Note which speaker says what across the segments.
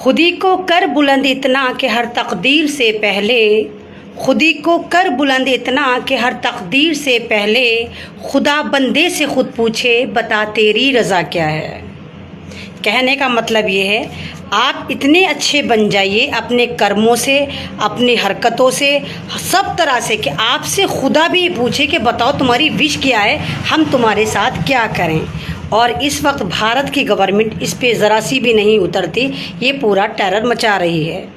Speaker 1: खुदी को कर बुलंद इतना कि हर तकदीर से पहले, खुदी को कर बुलंद इतना कि हर तकदीर से पहले खुदा बंदे से खुद पूछे बता तेरी रज़ा क्या है। कहने का मतलब ये है, आप इतने अच्छे बन जाइए अपने कर्मों से, अपनी हरकतों से, सब तरह से कि आपसे खुदा भी पूछे कि बताओ तुम्हारी विश क्या है, हम तुम्हारे साथ क्या करें। और इस वक्त भारत की गवर्नमेंट इस पे ज़रा सी भी नहीं उतरती, ये पूरा टेरर मचा रही है।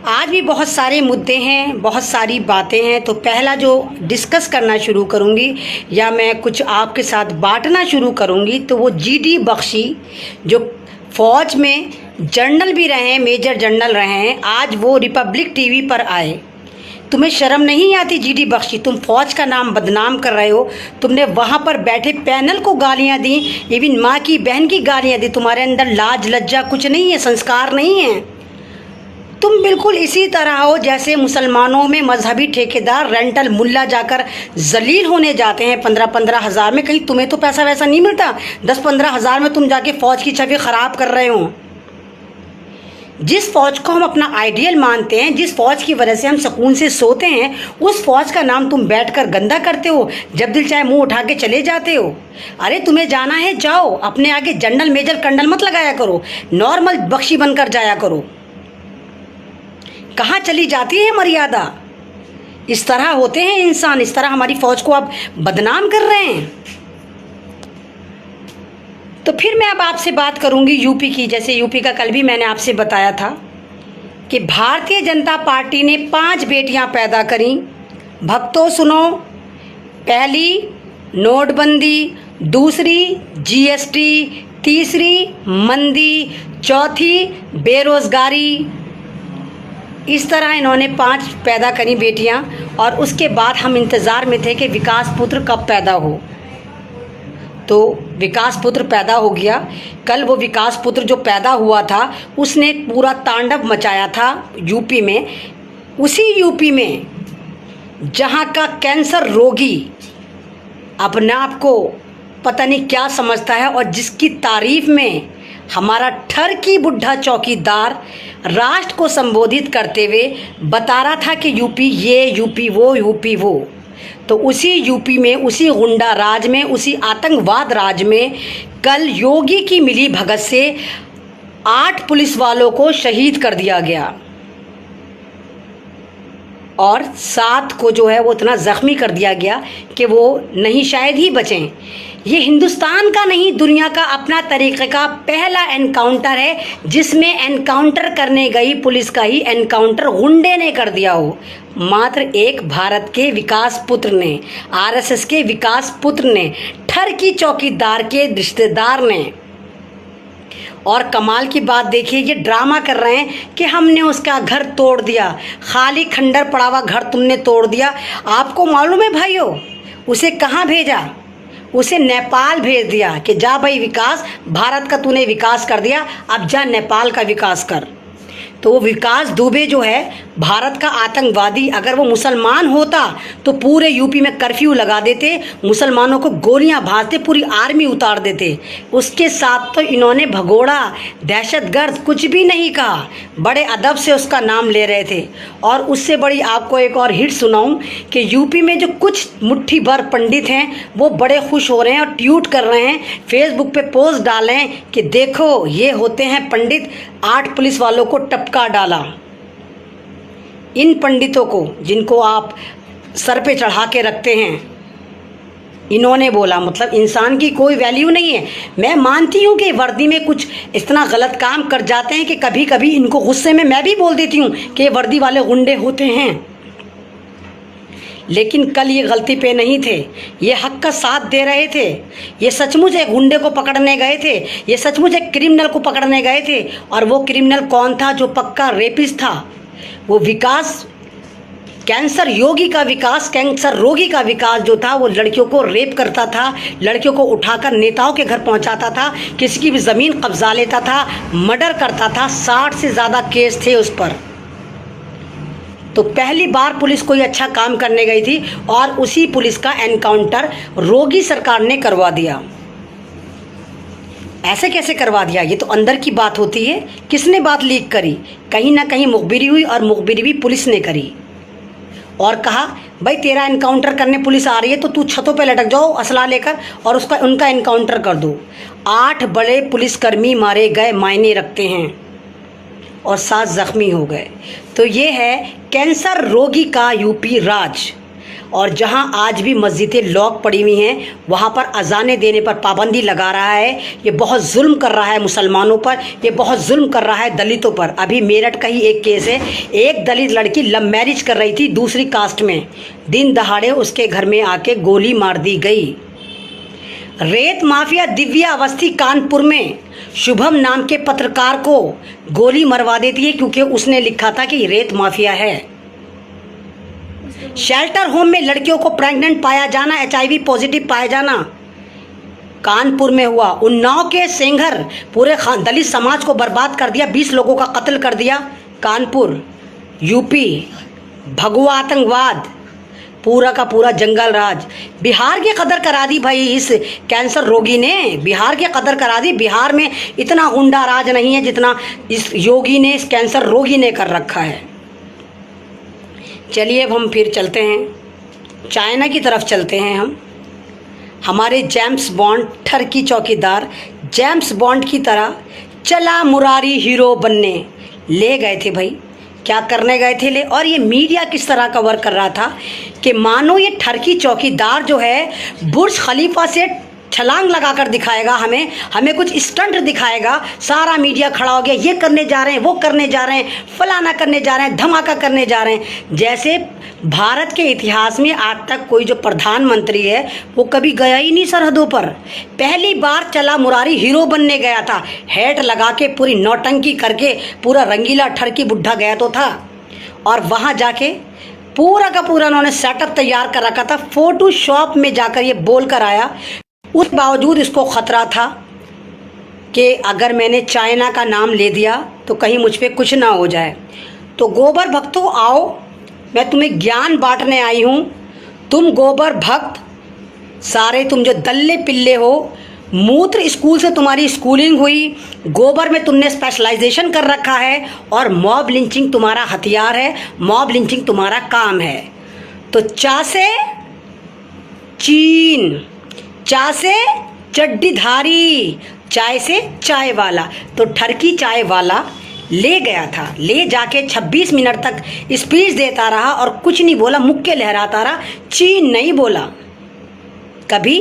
Speaker 1: आज भी बहुत सारे मुद्दे हैं, बहुत सारी बातें हैं। तो पहला जो डिस्कस करना शुरू करूंगी या मैं कुछ आपके साथ बांटना शुरू करूंगी तो वो जीडी बख्शी, जो फ़ौज में जनरल भी रहे हैं, मेजर जनरल रहे हैं, आज वो रिपब्लिक टीवी पर आए। तुम्हें शर्म नहीं आती जीडी बख्शी? तुम फौज का नाम बदनाम कर रहे हो। तुमने वहाँ पर बैठे पैनल को गालियाँ दी, इवन माँ की बहन की गालियाँ दी। तुम्हारे अंदर लाज लज्जा कुछ नहीं है, संस्कार नहीं है। तुम बिल्कुल इसी तरह हो जैसे मुसलमानों में मजहबी ठेकेदार रेंटल मुल्ला जाकर जलील होने जाते हैं 15-15 हज़ार में। कहीं तुम्हें तो पैसा वैसा नहीं मिलता? 10-15 हज़ार में तुम जाके फ़ौज की छवि ख़राब कर रहे हो। जिस फ़ौज को हम अपना आइडियल मानते हैं, जिस फ़ौज की वजह से हम सुकून से सोते हैं, उस फ़ौज का नाम तुम बैठकर गंदा करते हो। जब दिल चाहे मुंह उठा के चले जाते हो। अरे तुम्हें जाना है जाओ, अपने आगे जनरल मेजर कर्नल मत लगाया करो, नॉर्मल बख्शी बनकर जाया करो। कहाँ चली जाती है मर्यादा? इस तरह होते हैं इंसान, इस तरह हमारी फ़ौज को आप बदनाम कर रहे हैं। तो फिर मैं अब आपसे बात करूंगी यूपी की। जैसे यूपी का कल भी मैंने आपसे बताया था कि भारतीय जनता पार्टी ने 5 बेटियां पैदा करी। भक्तों सुनो, पहली नोटबंदी, दूसरी जीएसटी, तीसरी मंदी, चौथी बेरोजगारी। इस तरह इन्होंने 5 पैदा करी बेटियां। और उसके बाद हम इंतज़ार में थे कि विकास पुत्र कब पैदा हो। तो विकास पुत्र पैदा हो गया। कल वो विकास पुत्र जो पैदा हुआ था उसने पूरा तांडव मचाया था यूपी में। उसी यूपी में जहाँ का कैंसर रोगी अपने आप को पता नहीं क्या समझता है, और जिसकी तारीफ में हमारा ठरकी बुढ़ा चौकीदार राष्ट्र को संबोधित करते हुए बता रहा था कि यूपी ये, यूपी वो, यूपी वो। तो उसी यूपी में, उसी गुंडा राज में, उसी आतंकवाद राज में कल योगी की मिली भगत से 8 पुलिस वालों को शहीद कर दिया गया और 7 को जो है वो इतना ज़ख्मी कर दिया गया कि वो नहीं शायद ही बचें। ये हिंदुस्तान का नहीं, दुनिया का अपना तरीक़े का पहला एनकाउंटर है जिसमें एनकाउंटर करने गई पुलिस का ही एनकाउंटर गुंडे ने कर दिया हो। मात्र एक भारत के विकास पुत्र ने, आरएसएस के विकास पुत्र ने, ठरकी चौकीदार के रिश्तेदार ने। और कमाल की बात देखिए, ये ड्रामा कर रहे हैं कि हमने उसका घर तोड़ दिया, खाली खंडर पड़ा हुआ घर तुमने तोड़ दिया। आपको मालूम है भाइयों, उसे कहाँ भेजा? उसे नेपाल भेज दिया कि जा भाई विकास, भारत का तूने विकास कर दिया, अब जा नेपाल का विकास कर। तो वो विकास दुबे जो है भारत का आतंकवादी, अगर वो मुसलमान होता तो पूरे यूपी में कर्फ्यू लगा देते, मुसलमानों को गोलियां भाजते, पूरी आर्मी उतार देते। उसके साथ तो इन्होंने भगोड़ा, दहशतगर्द कुछ भी नहीं कहा, बड़े अदब से उसका नाम ले रहे थे। और उससे बड़ी आपको एक और हिट सुनाऊं कि यूपी में जो कुछ मुट्ठी भर पंडित हैं वो बड़े खुश हो रहे हैं और ट्वीट कर रहे हैं, फेसबुक पे पोस्ट डालें कि देखो ये होते हैं पंडित, 8 पुलिस वालों को टपका डाला। इन पंडितों को जिनको आप सर पे चढ़ा के रखते हैं, इन्होंने बोला, मतलब इंसान की कोई वैल्यू नहीं है। मैं मानती हूँ कि वर्दी में कुछ इतना गलत काम कर जाते हैं कि कभी कभी इनको गुस्से में मैं भी बोल देती हूँ कि ये वर्दी वाले गुंडे होते हैं, लेकिन कल ये गलती पे नहीं थे, ये हक का साथ दे रहे थे। ये सचमुच एक गुंडे को पकड़ने गए थे, ये सचमुच एक क्रिमिनल को पकड़ने गए थे। और वो क्रिमिनल कौन था? जो पक्का रेपिस्ट था। वो विकास, कैंसर योगी का विकास, कैंसर रोगी का विकास जो था, वो लड़कियों को रेप करता था, लड़कियों को उठाकर नेताओं के घर पहुंचाता था, किसी की भी ज़मीन कब्जा लेता था, मर्डर करता था। 60 से ज़्यादा केस थे उस पर। तो पहली बार पुलिस कोई अच्छा काम करने गई थी और उसी पुलिस का एनकाउंटर रोगी सरकार ने करवा दिया। ऐसे कैसे करवा दिया? ये तो अंदर की बात होती है। किसने बात लीक करी? कहीं ना कहीं मुखबिरी हुई, और मुखबिरी भी पुलिस ने करी, और कहा भाई तेरा इनकाउंटर करने पुलिस आ रही है तो तू छतों पे लटक जाओ असला लेकर और उनका इनकाउंटर कर दो। 8 बड़े पुलिसकर्मी मारे गए, मायने रखते हैं, और 7 जख्मी हो गए। तो ये है कैंसर रोगी का यूपी राज। और जहां आज भी मस्जिदें लॉक पड़ी हुई हैं, वहां पर अजानें देने पर पाबंदी लगा रहा है। ये बहुत जुल्म कर रहा है मुसलमानों पर, ये बहुत जुल्म कर रहा है दलितों पर। अभी मेरठ का ही एक केस है, एक दलित लड़की लव मैरिज कर रही थी दूसरी कास्ट में, दिन दहाड़े उसके घर में आके गोली मार दी गई। रेत माफिया दिव्या अवस्थी कानपुर में शुभम नाम के पत्रकार को गोली मरवा देती है क्योंकि उसने लिखा था कि रेत माफिया है। शेल्टर होम में लड़कियों को प्रेग्नेंट पाया जाना, HIV पॉजिटिव पाया जाना कानपुर में हुआ। उन्नाव के सेंघर पूरे दलित समाज को बर्बाद कर दिया, 20 लोगों का कत्ल कर दिया। कानपुर यूपी, भगवा आतंकवाद, पूरा का पूरा जंगल राज। बिहार की कदर करा दी भाई इस कैंसर रोगी ने, बिहार की कदर करा दी। बिहार में इतना गुंडा राज नहीं है जितना इस योगी ने, इस कैंसर रोगी ने कर रखा है। चलिए अब हम फिर चलते हैं, चाइना की तरफ चलते हैं हम। हमारे जेम्स बॉन्ड, ठरकी चौकीदार जेम्स बॉन्ड की तरह चला मुरारी हीरो बनने ले गए थे भाई। क्या करने गए थे ले? और ये मीडिया किस तरह कवर कर रहा था कि मानो ये ठरकी चौकीदार जो है बुर्ज खलीफा से छलांग लगाकर दिखाएगा, हमें कुछ स्टंट दिखाएगा। सारा मीडिया खड़ा हो गया, ये करने जा रहे हैं, वो करने जा रहे हैं, फलाना करने जा रहे हैं, धमाका करने जा रहे हैं। जैसे भारत के इतिहास में आज तक कोई जो प्रधानमंत्री है वो कभी गया ही नहीं सरहदों पर। पहली बार चला मुरारी हीरो बनने गया था, हैट लगा के पूरी नौटंकी करके, पूरा रंगीला ठरकी बुढ़ा गया तो था। और वहाँ जाके पूरा का पूरा उन्होंने सेटअप तैयार कर रखा था। फोटोशॉप में जाकर ये बोल कर आया। उस बावजूद इसको ख़तरा था कि अगर मैंने चाइना का नाम ले दिया तो कहीं मुझ पे कुछ ना हो जाए। तो गोबर भक्तों आओ, मैं तुम्हें ज्ञान बांटने आई हूँ। तुम गोबर भक्त सारे, तुम जो दल्ले पिल्ले हो, मूत्र स्कूल से तुम्हारी स्कूलिंग हुई, गोबर में तुमने स्पेशलाइजेशन कर रखा है, और मॉब लिंचिंग तुम्हारा हथियार है, मॉब लिंचिंग तुम्हारा काम है। तो चा से चीन, चा से चड्डीधारी, चाय से चाय वाला। तो ठरकी चाय वाला ले गया था, ले जाके 26 मिनट तक स्पीच देता रहा और कुछ नहीं बोला, मुक्के लहराता रहा। चीन नहीं बोला कभी।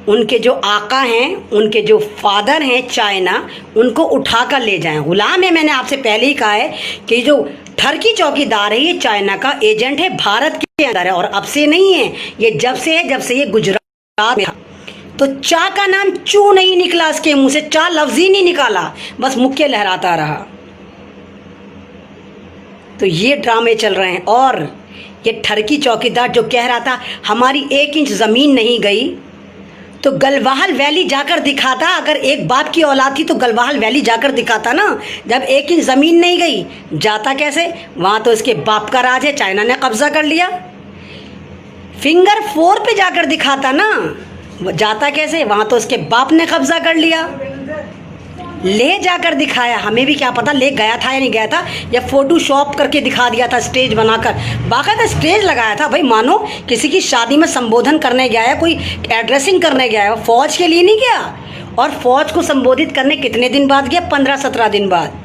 Speaker 1: उनके जो आका हैं, उनके जो फादर हैं चाइना, उनको उठा कर ले जाएं। गुलाम है, मैंने आपसे पहले ही कहा है कि जो ठरकी चौकीदार है ये चाइना का एजेंट है, भारत के अंदर है, और अब से नहीं है, ये जब से है, जब से ये गुजरात में था। तो चा का नाम चू नहीं निकला इसके मुंह से, चा लफ्ज ही नहीं निकाला, बस मुक्के लहराता रहा। तो ये ड्रामे चल रहे हैं। और ये ठरकी चौकीदार जो कह रहा था हमारी 1 इंच ज़मीन नहीं गई, तो गलवाहल वैली जाकर दिखाता। अगर एक बाप की औलाद थी तो गलवाहल वैली जाकर दिखाता ना। जब 1 इंच ज़मीन नहीं गई, जाता कैसे? वहाँ तो इसके बाप का राज है, चाइना ने कब्जा कर लिया। फिंगर 4 पे जाकर दिखाता ना, जाता कैसे? वहाँ तो इसके बाप ने कब्जा कर लिया। ले जाकर दिखाया, हमें भी क्या पता ले गया था या नहीं गया था, या फोटोशॉप करके दिखा दिया था, स्टेज बनाकर। बाकायदा स्टेज लगाया था भाई, मानो किसी की शादी में संबोधन करने गया है, कोई एड्रेसिंग करने गया है, फौज के लिए नहीं गया। और फौज को संबोधित करने कितने दिन बाद गया? 15-17 दिन बाद।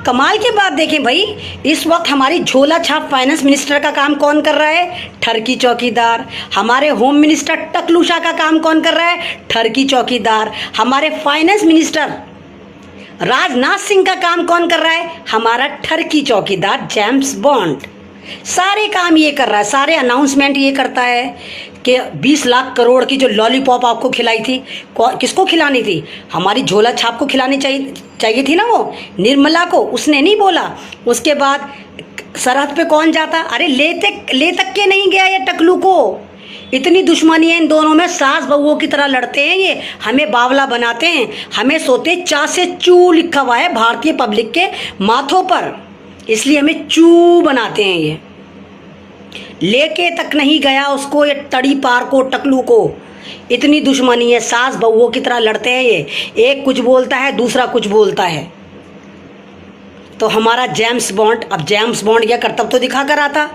Speaker 1: कमाल की बात देखें भाई, इस वक्त हमारी झोला छाप फाइनेंस मिनिस्टर का काम कौन कर रहा है? ठरकी चौकीदार। हमारे होम मिनिस्टर टकलूशा का काम कौन कर रहा है? ठरकी चौकीदार। हमारे फाइनेंस मिनिस्टर राजनाथ सिंह का काम कौन कर रहा है? हमारा ठरकी चौकीदार जेम्स बॉन्ड। सारे काम ये कर रहा है, सारे अनाउंसमेंट ये करता है कि 20 लाख करोड़ की जो लॉलीपॉप आपको खिलाई थी, किसको खिलानी थी? हमारी झोला छाप को खिलानी चाहिए थी ना, वो निर्मला को। उसने नहीं बोला। उसके बाद सरहद पे कौन जाता? अरे ले तक के नहीं गया ये टकलू को। इतनी दुश्मनी है इन दोनों में, सास बहुओं की तरह लड़ते हैं ये, हमें बावला बनाते हैं। हमें सोते चा से चू लिखा हुआ है भारतीय पब्लिक के माथों पर, इसलिए हमें चू बनाते हैं। ये लेके तक नहीं गया उसको, ये तड़ी पार को, टकलू को। इतनी दुश्मनी है, सास बहुओं की तरह लड़ते हैं ये, एक कुछ बोलता है दूसरा कुछ बोलता है। तो हमारा जेम्स बॉन्ड, अब जेम्स बॉन्ड यह करतब तो दिखा कर आता,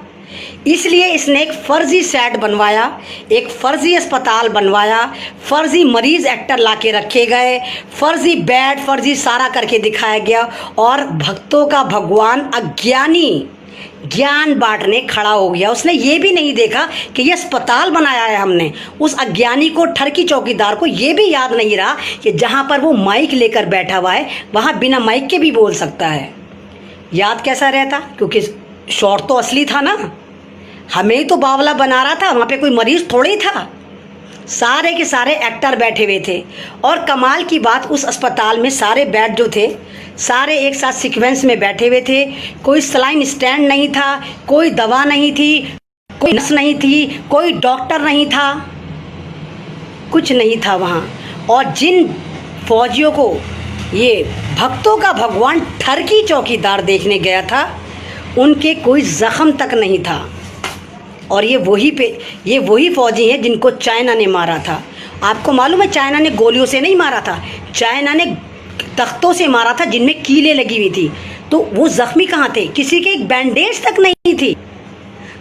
Speaker 1: इसलिए इसने एक फर्जी सेट बनवाया, एक फर्जी अस्पताल बनवाया, फर्जी मरीज एक्टर लाके रखे गए, फर्जी बेड, फर्जी सारा करके दिखाया गया, और भक्तों का भगवान अज्ञानी ज्ञान बांटने खड़ा हो गया। उसने ये भी नहीं देखा कि ये अस्पताल बनाया है हमने। उस अज्ञानी को, ठरकी चौकीदार को ये भी याद नहीं रहा कि जहाँ पर वो माइक लेकर बैठा हुआ है वहाँ बिना माइक के भी बोल सकता है। याद कैसा रहता, क्योंकि शॉट तो असली था ना, हमें ही तो बावला बना रहा था, वहाँ पे कोई मरीज थोड़ी था। सारे के सारे एक्टर बैठे हुए थे, और कमाल की बात उस अस्पताल में सारे बेड जो थे सारे एक साथ सीक्वेंस में बैठे हुए थे। कोई सलाइन स्टैंड नहीं था, कोई दवा नहीं थी, कोई नर्स नहीं थी, कोई डॉक्टर नहीं था, कुछ नहीं था वहाँ। और जिन फौजियों को ये भक्तों का भगवान ठरकी चौकीदार देखने गया था उनके कोई जख्म तक नहीं था। और ये वही फौजी हैं जिनको चाइना ने मारा था। आपको मालूम है चाइना ने गोलियों से नहीं मारा था, चाइना ने तख्तों से मारा था जिनमें कीलें लगी हुई थी। तो वो जख्मी कहाँ थे, किसी के एक बैंडेज तक नहीं थी।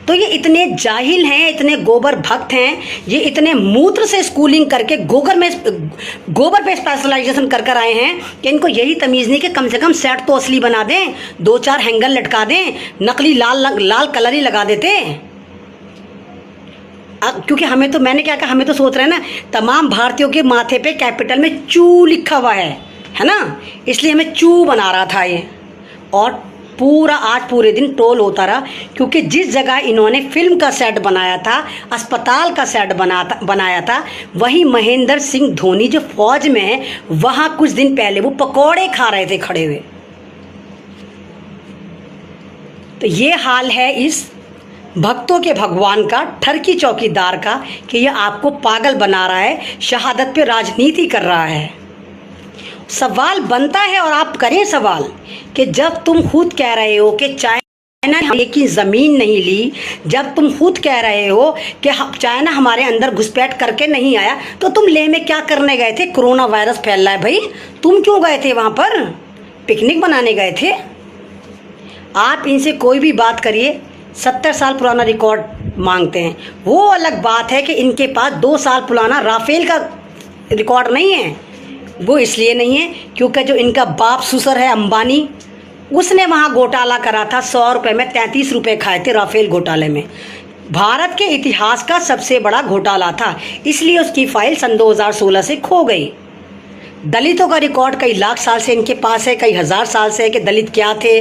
Speaker 1: तो ये इतने जाहिल हैं, इतने गोबर भक्त हैं, ये इतने मूत्र से स्कूलिंग करके गोबर पे स्पेशलाइजेशन कर कर आए हैं कि इनको यही तमीज़ नहीं कि कम से कम सेट तो असली बना दें, 2-4 हैंगर लटका दें, नकली लाल कलर ही लगा देते। क्योंकि हमें तो, मैंने क्या कहा, हमें तो सोच रहे हैं ना तमाम भारतीयों के माथे पे कैपिटल में चू लिखा हुआ है ना, इसलिए हमें चू बना रहा था ये। और आज पूरे दिन ट्रोल होता रहा, क्योंकि जिस जगह इन्होंने फिल्म का सेट बनाया था, अस्पताल का सेट बनाया था, वहीं महेंद्र सिंह धोनी जो फौज में है वहाँ कुछ दिन पहले वो पकौड़े खा रहे थे खड़े हुए। तो ये हाल है इस भक्तों के भगवान का, ठरकी चौकीदार का, कि ये आपको पागल बना रहा है, शहादत पे राजनीति कर रहा है। सवाल बनता है, और आप करें सवाल, कि जब तुम खुद कह रहे हो कि चाइना ने एक ही ज़मीन नहीं ली, जब तुम खुद कह रहे हो कि चाइना हमारे अंदर घुसपैठ करके नहीं आया, तो तुम लेह में क्या करने गए थे? कोरोना वायरस फैल रहा है भाई, तुम क्यों गए थे वहाँ पर? पिकनिक बनाने गए थे? आप इनसे कोई भी बात करिए, 70 साल पुराना रिकॉर्ड मांगते हैं। वो अलग बात है कि इनके पास 2 साल पुराना राफेल का रिकॉर्ड नहीं है। वो इसलिए नहीं है क्योंकि जो इनका बाप ससुर है अंबानी, उसने वहाँ घोटाला करा था, 100 रुपये में 33 रुपये खाए थे राफेल घोटाले में। भारत के इतिहास का सबसे बड़ा घोटाला था, इसलिए उसकी फाइल सन 2016 से खो गई। दलितों का रिकॉर्ड कई लाख साल से इनके पास है, कई हज़ार साल से है कि दलित क्या थे।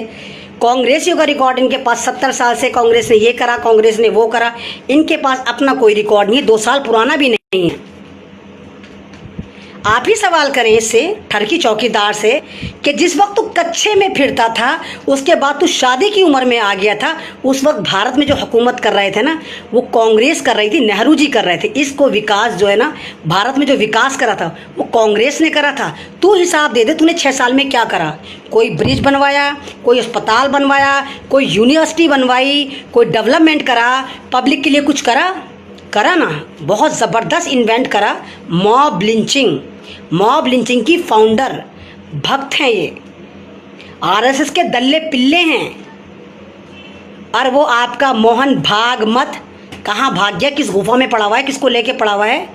Speaker 1: कांग्रेसियों का रिकॉर्ड इनके पास 70 साल से, कांग्रेस ने ये करा, कांग्रेस ने वो करा। इनके पास अपना कोई रिकॉर्ड नहीं है, 2 साल पुराना भी नहीं है। आप ही सवाल करें इससे, ठरकी चौकीदार से, कि जिस वक्त तू कच्चे में फिरता था, उसके बाद तू शादी की उम्र में आ गया था, उस वक्त भारत में जो हुकूमत कर रहे थे ना, वो कांग्रेस कर रही थी, नेहरू जी कर रहे थे। इसको विकास जो है ना, भारत में जो विकास करा था वो कांग्रेस ने करा था। तू हिसाब दे दे, तूने 6 साल में क्या करा? कोई ब्रिज बनवाया, कोई अस्पताल बनवाया, कोई यूनिवर्सिटी बनवाई, कोई डेवलपमेंट करा, पब्लिक के लिए कुछ करा ना? बहुत ज़बरदस्त इन्वेंट करा, मॉब लिंचिंग की फाउंडर भक्त हैं ये, आरएसएस के दल्ले पिल्ले हैं। और वो आपका मोहन भागवत कहाँ भाग गया? किस गुफा में पड़ा हुआ है? किसको लेके पड़ा हुआ है?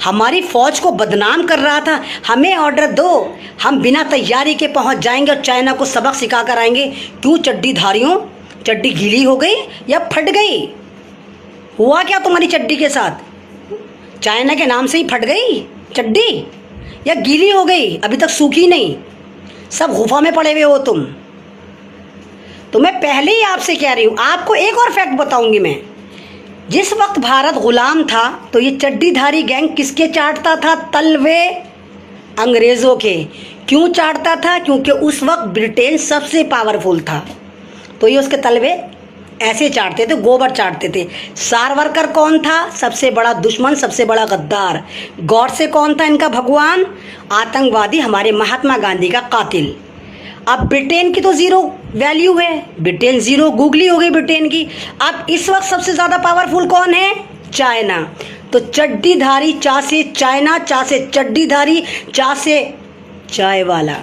Speaker 1: हमारी फौज को बदनाम कर रहा था, हमें ऑर्डर दो, हम बिना तैयारी के पहुंच जाएंगे और चाइना को सबक सिखा कर आएंगे। क्यों चड्डीधारियों, चड्डी गीली हो गई या फट गई? हुआ क्या तुम्हारी चड्डी के साथ? चाइना के नाम से ही फट गई चड्डी या गीली हो गई? अभी तक सूखी नहीं, सब गुफा में पड़े हुए हो तुम। तो मैं पहले ही आपसे कह रही हूँ, आपको एक और फैक्ट बताऊंगी मैं। जिस वक्त भारत गुलाम था तो ये चड्डीधारी गैंग किसके चाटता था? तलवे अंग्रेज़ों के। क्यों चाटता था? क्योंकि उस वक्त ब्रिटेन सबसे पावरफुल था, तो ये उसके तलवे ऐसे चाटते थे, गोबर चाटते थे। सावरकर कौन था? सबसे बड़ा दुश्मन, सबसे बड़ा गद्दार। गॉडसे कौन था इनका भगवान? आतंकवादी, हमारे महात्मा गांधी का कातिल। अब ब्रिटेन की तो ज़ीरो वैल्यू है, ब्रिटेन ज़ीरो गूगली हो गई ब्रिटेन की। अब इस वक्त सबसे ज़्यादा पावरफुल कौन है? चाइना। तो चड्डीधारी चा से चाइना, चा से चड्डीधारी, चा से चाय वाला।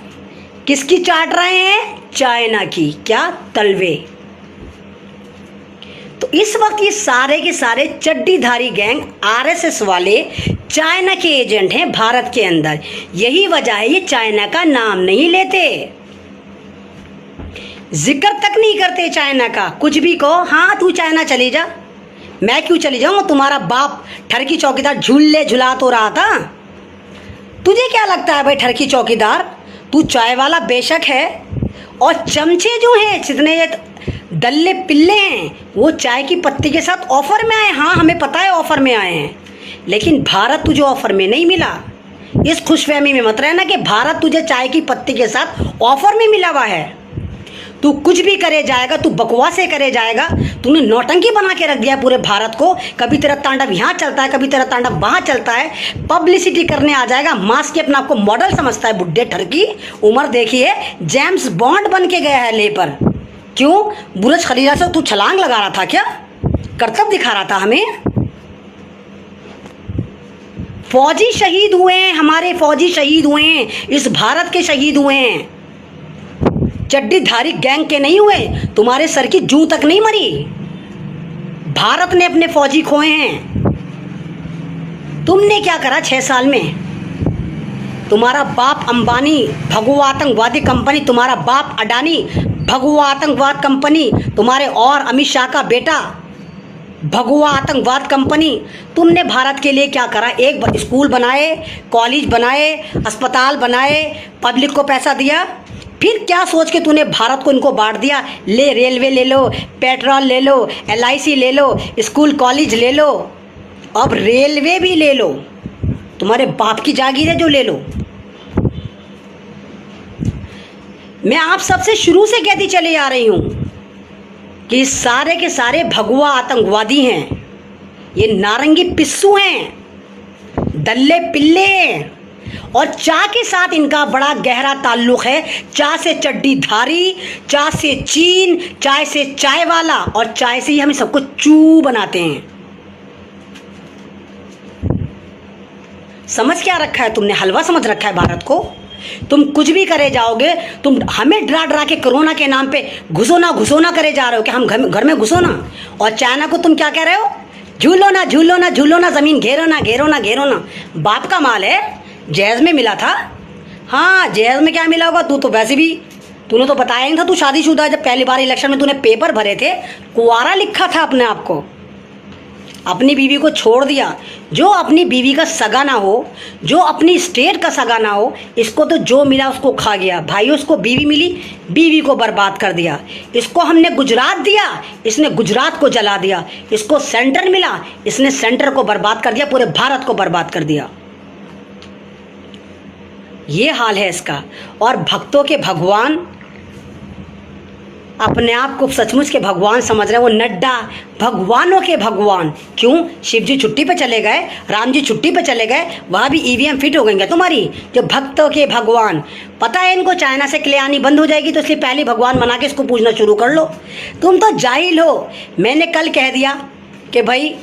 Speaker 1: किसकी चाट रहे हैं? चाइना की। क्या? तलवे। तो इस वक्त ये सारे के सारे चड्डीधारी गैंग आरएसएस वाले चाइना के एजेंट हैं भारत के अंदर। यही वजह है ये चाइना का नाम नहीं लेते, जिक्र तक नहीं करते चाइना का। कुछ भी कहो, हाँ तू चाइना चली जा, मैं क्यों चली जाऊँ? तुम्हारा बाप ठरकी चौकीदार झूले झुला तो रहा था। तुझे क्या लगता है भाई ठरकी चौकीदार? तू चाय वाला बेशक है, और चमचे जो हैं जितने ये दल्ले पिल्ले हैं वो चाय की पत्ती के साथ ऑफर में आए। हाँ हमें पता है ऑफर में आए हैं, लेकिन भारत तुझे ऑफर में नहीं मिला। इस खुशफहमी में मत रहना कि भारत तुझे चाय की पत्ती के साथ ऑफर में मिला हुआ है। तू कुछ भी करे जाएगा, तू बकवासें करे जाएगा। तूने नौटंकी बना के रख दिया पूरे भारत को। कभी तेरा तांडव यहाँ चलता है, कभी तेरा तांडव वहाँ चलता है, पब्लिसिटी करने आ जाएगा। मास्क के अपने आप को मॉडल समझता है बुड्ढे ठरकी। उम्र देखिए, जेम्स बॉन्ड बन के गया है ले पर। क्यों? बुर्ज खलीफा से तू छलांग लगा रहा था क्या? करतब दिखा रहा था हमें? फौजी शहीद हुए हैं, हमारे फौजी शहीद हुए हैं, इस भारत के शहीद हुए हैं, चड्डीधारी गैंग के नहीं हुए। तुम्हारे सर की जूं तक नहीं मरी। भारत ने अपने फौजी खोए हैं। तुमने क्या करा 6 साल में? तुम्हारा बाप अंबानी भगुआ आतंकवादी कंपनी, तुम्हारा बाप अडानी भगुआ आतंकवाद कंपनी, तुम्हारे और अमित शाह का बेटा भगुआ आतंकवाद कंपनी। तुमने भारत के लिए क्या करा? एक स्कूल बनाए, कॉलेज बनाए, अस्पताल बनाए, पब्लिक को पैसा दिया। फिर क्या सोच के तूने भारत को इनको बांट दिया? ले रेलवे ले लो, पेट्रोल ले लो, LIC ले लो, स्कूल कॉलेज ले लो, अब रेलवे भी ले लो। तुम्हारे बाप की जागीर है जो ले लो। मैं आप सबसे शुरू से कहती चली आ रही हूँ कि सारे के सारे भगुआ आतंकवादी हैं, ये नारंगी पिस्सू हैं, दल्ले पिल्ले हैं, और चा के साथ इनका बड़ा गहरा ताल्लुक है। चा से चड्डीधारी, चा से चीन, चाय से चाय वाला, और चाय से ही हम सबको चू बनाते हैं। समझ क्या रखा है तुमने? हलवा समझ रखा है भारत को। तुम कुछ भी करे जाओगे, तुम हमें डरा डरा के कोरोना के नाम पे घुसोना करे जा रहे हो कि हम घर में घुसो ना, और चाइना को तुम क्या कह रहे हो? झूलो ना झूलो ना झूलो ना, जमीन घेरो ना घेरो ना घेरो ना। बाप का माल है, जहेज में मिला था। हाँ जहेज में क्या मिला होगा? तू तो वैसे भी, तूने तो बताया नहीं था तू शादीशुदा। जब पहली बार इलेक्शन में तूने पेपर भरे थे, कुंवारा लिखा था अपने आप को, अपनी बीवी को छोड़ दिया। जो अपनी बीवी का सगा ना हो, जो अपनी स्टेट का सगा ना हो, इसको तो जो मिला उसको खा गया। भाई उसको बीवी मिली, बीवी को बर्बाद कर दिया। इसको हमने गुजरात दिया, इसने गुजरात को जला दिया। इसको सेंटर मिला, इसने सेंटर को बर्बाद कर दिया, पूरे भारत को बर्बाद कर दिया। ये हाल है इसका। और भक्तों के भगवान, अपने आप को सचमुच के भगवान समझ रहे हैं, वो नड्डा भगवानों के भगवान। क्यों? शिव जी छुट्टी पे चले गए, राम जी छुट्टी पे चले गए, वहाँ भी EVM फिट हो गई तुम्हारी। जो भक्तों के भगवान, पता है इनको चाइना से क्ले आनी बंद हो जाएगी, तो इसलिए पहले भगवान बना के इसको पूजना शुरू कर लो। तुम तो जाहिल हो। मैंने कल कह दिया कि भाई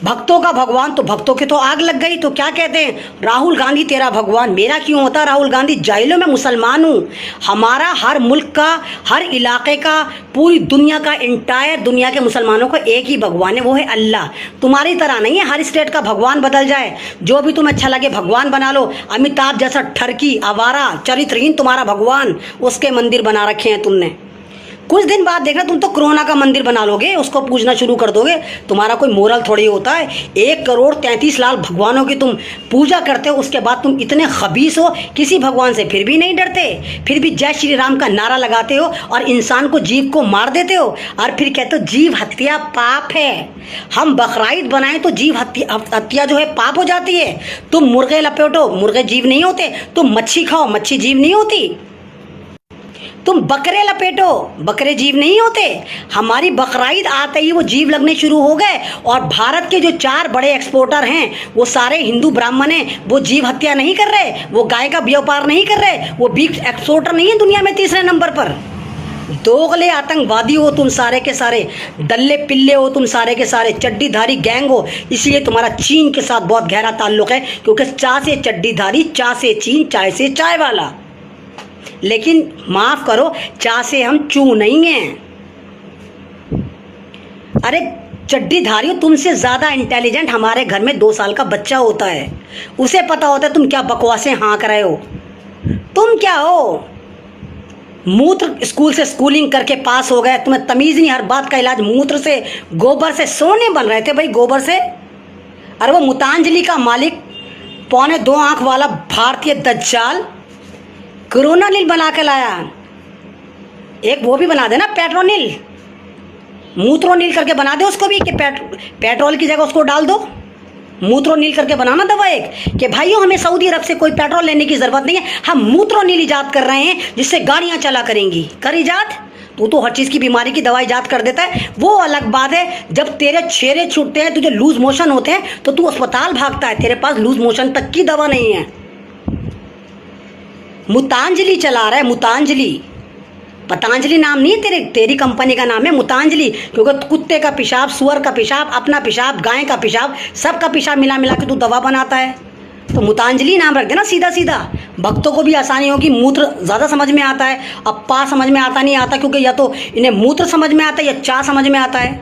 Speaker 1: भक्तों का भगवान, तो भक्तों की तो आग लग गई। तो क्या कहते हैं? राहुल गांधी तेरा भगवान। मेरा क्यों होता राहुल गांधी? जाहिलो, मैं मुसलमान हूँ। हमारा हर मुल्क का, हर इलाके का, पूरी दुनिया का, इंटायर दुनिया के मुसलमानों का एक ही भगवान है, वो है अल्लाह। तुम्हारी तरह नहीं है हर स्टेट का भगवान बदल जाए, जो भी तुम्हें अच्छा लगे भगवान बना लो। अमिताभ जैसा ठरकी, आवारा, चरित्रहीन तुम्हारा भगवान, उसके मंदिर बना रखे हैं तुमने। कुछ दिन बाद देखना तुम तो कोरोना का मंदिर बना लोगे, उसको पूजना शुरू कर दोगे। तुम्हारा कोई मोरल थोड़ी होता है। 1,33,00,000 भगवानों की तुम पूजा करते हो, उसके बाद तुम इतने खबीस हो, किसी भगवान से फिर भी नहीं डरते, फिर भी जय श्री राम का नारा लगाते हो और इंसान को, जीव को मार देते हो, और फिर कहते हो जीव हत्या पाप है। हम बकराईद बनाएं तो जीव हत्या जो है पाप हो जाती है। तुम मुर्गे लपेटो, मुर्गे जीव नहीं होते। तुम मच्छी खाओ, मच्छी जीव नहीं होती। तुम बकरे लपेटो, बकरे जीव नहीं होते। हमारी बकराईद आते ही वो जीव लगने शुरू हो गए। और भारत के जो 4 बड़े एक्सपोर्टर हैं वो सारे हिंदू ब्राह्मण हैं। वो जीव हत्या नहीं कर रहे, वो गाय का व्यापार नहीं कर रहे, वो बीफ एक्सपोर्टर नहीं है दुनिया में 3रे नंबर पर।
Speaker 2: दोगले आतंकवादी हो तुम सारे के सारे, दल्ले पिल्ले हो तुम सारे के सारे, चड्डीधारी गैंग हो। इसलिए तुम्हारा चीन के साथ बहुत गहरा ताल्लुक है, क्योंकि चा से चड्डीधारी, चा से चीन, चाय से चाय वाला। लेकिन माफ करो, चा से हम चू नहीं हैं। अरे चड्डीधारी हो, तुमसे ज़्यादा इंटेलिजेंट हमारे घर में 2 साल का बच्चा होता है, उसे पता होता है तुम क्या बकवासें हाँक रहे हो। तुम क्या हो, मूत्र स्कूल से स्कूलिंग करके पास हो गए, तुम्हें तमीज़ नहीं, हर बात का इलाज मूत्र से, गोबर से। सोने बन रहे थे भाई गोबर से। अरे वो मुतांजलि का मालिक, 2.25 आँख वाला भारतीय दज्जाल, कोरोना नील बना के लाया। एक वो भी बना देना, पेट्रोनिल, मूत्रोनील करके बना दे उसको भी, कि पेट्रोल की जगह उसको डाल दो, मूत्रोनील करके बनाना दवा एक, कि भाइयों हमें सऊदी अरब से कोई पेट्रोल लेने की ज़रूरत नहीं है, हम मूत्रोनील ईजाद कर रहे हैं जिससे गाड़ियाँ चला करेंगी। कर ईजाद, तू तो हर चीज़ की बीमारी की दवा ईजाद कर देता है। वो अलग बात है, जब तेरे छेरे छूटते हैं, तुझे लूज मोशन होते हैं, तो तू अस्पताल भागता है, तेरे पास लूज मोशन तक की दवा नहीं है। मुतांजलि चला रहा है, मुतांजलि, पतंजलि नाम नहीं है तेरी कंपनी का नाम है मुतांजलि, क्योंकि कुत्ते का पेशाब, सुअर का पेशाब, अपना पेशाब, गाय का पेशाब, सबका पेशाब मिला मिला के तू दवा बनाता है। तो मुतांजलि नाम रख देना सीधा सीधा, भक्तों को भी आसानी होगी। मूत्र ज़्यादा समझ में आता है, अब पा समझ में आता नहीं आता, क्योंकि या तो इन्हें मूत्र समझ में आता है या चा समझ में आता है,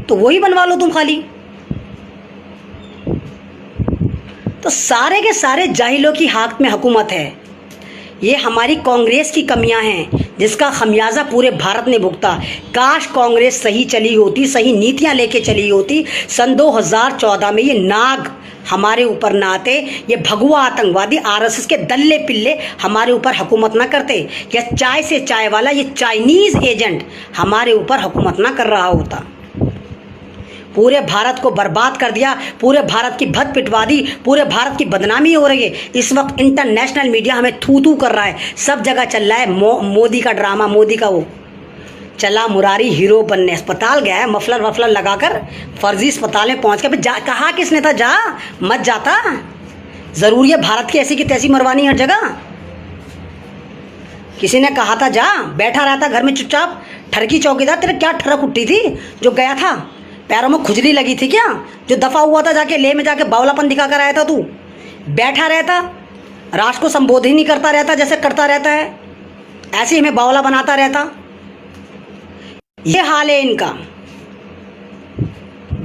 Speaker 2: तो वही बनवा लो तुम खाली। तो सारे के सारे जाहिलों की हाथ में हुकूमत है। ये हमारी कांग्रेस की कमियां हैं, जिसका खमियाजा पूरे भारत ने भुगता। काश कांग्रेस सही चली होती, सही नीतियां लेके चली होती, सन 2014 में ये नाग हमारे ऊपर ना आते, ये भगवा आतंकवादी आरएसएस के दल्ले पिल्ले हमारे ऊपर हुकूमत ना करते, या चाय से चाय वाला ये चाइनीज़ एजेंट हमारे ऊपर हुकूमत ना कर रहा होता। पूरे भारत को बर्बाद कर दिया, पूरे भारत की भद पिटवा दी, पूरे भारत की बदनामी हो रही है। इस वक्त इंटरनेशनल मीडिया हमें थू थू कर रहा है, सब जगह चल रहा है मोदी का ड्रामा, मोदी का वो चला मुरारी हीरो बनने। अस्पताल गया है मफलर वफलर लगाकर, फर्जी अस्पताल में पहुंच के कहा किसने था जा मत जाता, ज़रूरी है भारत की ऐसी की तैसी मरवानी हर जगह। किसी ने कहा था जा, बैठा रहता घर में चुपचाप, ठरकी चौकीदार, तेरे क्या ठरक उठी थी जो गया था, पैरों में खुजली लगी थी क्या, जो दफा हुआ था जाके ले में जाके बावलापन दिखा कर आया था, तू बैठा रहता, राष्ट्र को संबोधित नहीं करता रहता जैसे करता रहता है, ऐसे ही हमें बावला बनाता रहता। ये हाल है इनका,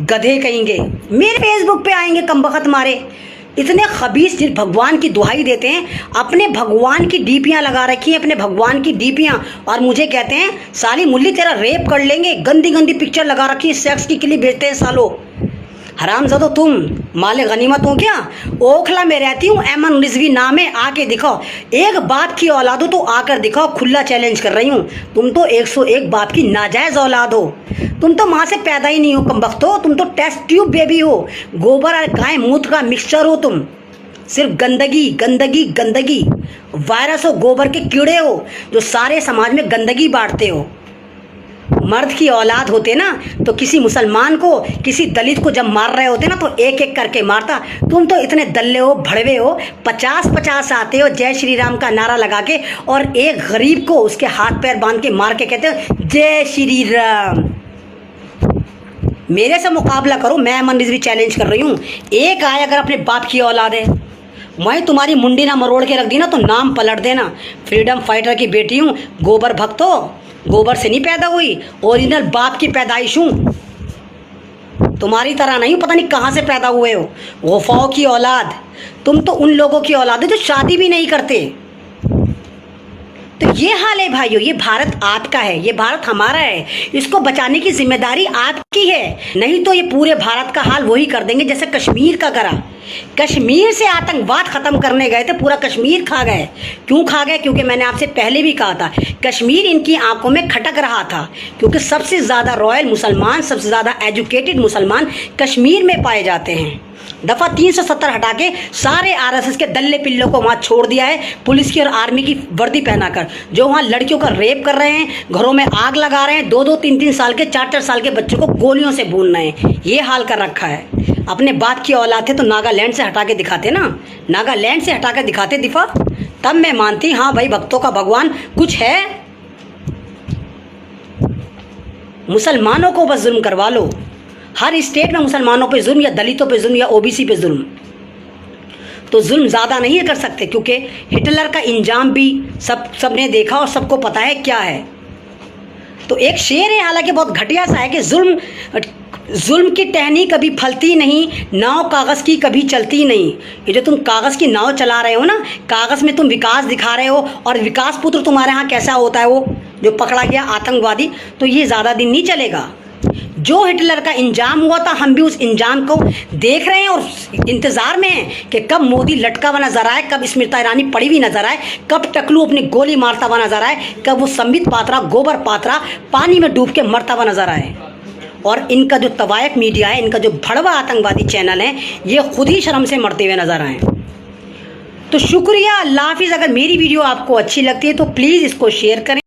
Speaker 2: गधे कहेंगे, मेरे फेसबुक पे आएंगे कमबख्त मारे, इतने खबीस जिस भगवान की दुहाई देते हैं, अपने भगवान की डीपियां लगा रखी हैं, अपने भगवान की डीपियां, और मुझे कहते हैं साली मुल्ली तेरा रेप कर लेंगे, गंदी गंदी पिक्चर लगा रखी है, सेक्स की क्लिप भेजते हैं सालो। हरामजादो तुम माले गनीमत हो क्या? ओखला में रहती हूँ, एमन रिजवी नाम है, आके दिखाओ, एक बाप की औलाद हो तो आकर दिखाओ, खुला चैलेंज कर रही हूँ। तुम तो 101 बाप की नाजायज़ औलाद हो, तुम तो माँ से पैदा ही नहीं हो कमबख्त हो, तुम तो टेस्ट ट्यूब बेबी हो, गोबर और गाय मूत्र का मिक्सचर हो तुम, सिर्फ गंदगी गंदगी गंदगी, वायरस हो, गोबर के कीड़े हो जो सारे समाज में गंदगी बांटते हो। मर्द की औलाद होते ना तो किसी मुसलमान को, किसी दलित को जब मार रहे होते ना तो एक एक करके मारता। तुम तो इतने दल्ले हो, भड़वे हो, 50-50 आते हो जय श्री राम का नारा लगा के, और एक गरीब को उसके हाथ पैर बांध के मार के कहते हो जय श्री राम। मेरे से मुकाबला करो, मैं अमन रिजवी चैलेंज कर रही हूँ। एक आए अगर अपने बाप की औलाद है, मैं तुम्हारी मुंडी ना मरोड़ के रख दी ना तो नाम पलट देना। फ्रीडम फाइटर की बेटी हूँ, गोबर भक्त हो, गोबर से नहीं पैदा हुई, ओरिजिनल बाप की पैदाइश हूँ, तुम्हारी तरह नहीं, पता नहीं कहाँ से पैदा हुए हो, गुफाओं की औलाद। तुम तो उन लोगों की औलाद है जो शादी भी नहीं करते। तो ये हाल है भाइयों, ये भारत आपका है, ये भारत हमारा है, इसको बचाने की जिम्मेदारी आपकी है, नहीं तो ये पूरे भारत का हाल वही कर देंगे जैसे कश्मीर का करा। कश्मीर से आतंकवाद ख़त्म करने गए थे, पूरा कश्मीर खा गए। क्यों खा गए? क्योंकि मैंने आपसे पहले भी कहा था, कश्मीर इनकी आंखों में खटक रहा था, क्योंकि सबसे ज़्यादा रॉयल मुसलमान, सबसे ज़्यादा एजुकेटेड मुसलमान कश्मीर में पाए जाते हैं। दफ़ा 370 हटा के सारे आरएसएस के दल्ले पिल्लों को वहाँ छोड़ दिया है, पुलिस की और आर्मी की वर्दी पहनाकर, जो वहाँ लड़कियों का रेप कर रहे हैं, घरों में आग लगा रहे हैं, 2-2, 3-3 साल के, 4-4 साल के बच्चों को गोलियों से भून रहे हैं। ये हाल कर रखा है। अपने बाप की औलाद थे तो नागालैंड से हटा के दिखाते ना, नागालैंड से हटा के दिखाते दिफा, तब मैं मानती हाँ भाई भक्तों का भगवान कुछ है। मुसलमानों को बस जुल्म करवा लो, हर स्टेट में मुसलमानों पे जुल्म या दलितों पे जुल्म या ओबीसी पे जुल्म, तो जुल्म ज़्यादा नहीं कर सकते, क्योंकि हिटलर का इंजाम भी सबने देखा और सबको पता है क्या है। तो एक शेर है, हालांकि बहुत घटिया सा है, कि जुल्म की टहनी कभी फलती नहीं, नाव कागज़ की कभी चलती नहीं। ये जो तुम कागज़ की नाव चला रहे हो ना, कागज़ में तुम विकास दिखा रहे हो, और विकास पुत्र तुम्हारे यहाँ कैसा होता है, वो जो पकड़ा गया आतंकवादी, तो ये ज़्यादा दिन नहीं चलेगा। जो हिटलर का इंजाम हुआ था, हम भी उस इंजाम को देख रहे हैं और इंतज़ार में हैं कि कब मोदी लटका हुआ नजर आए, कब स्मृति ईरानी पड़ी हुई नजर आए, कब टकलू अपनी गोली मारता हुआ नजर आए, कब वो संबित पात्रा, गोबर पात्रा पानी में डूब के मरता हुआ नजर आए। और इनका जो तवायफ मीडिया है, इनका जो भड़वा आतंकवादी चैनल है, ये खुद ही शर्म से मरते हुए नजर आए। तो शुक्रिया, अल्लाह हाफिज़। अगर मेरी वीडियो आपको अच्छी लगती है तो प्लीज़ इसको शेयर करें।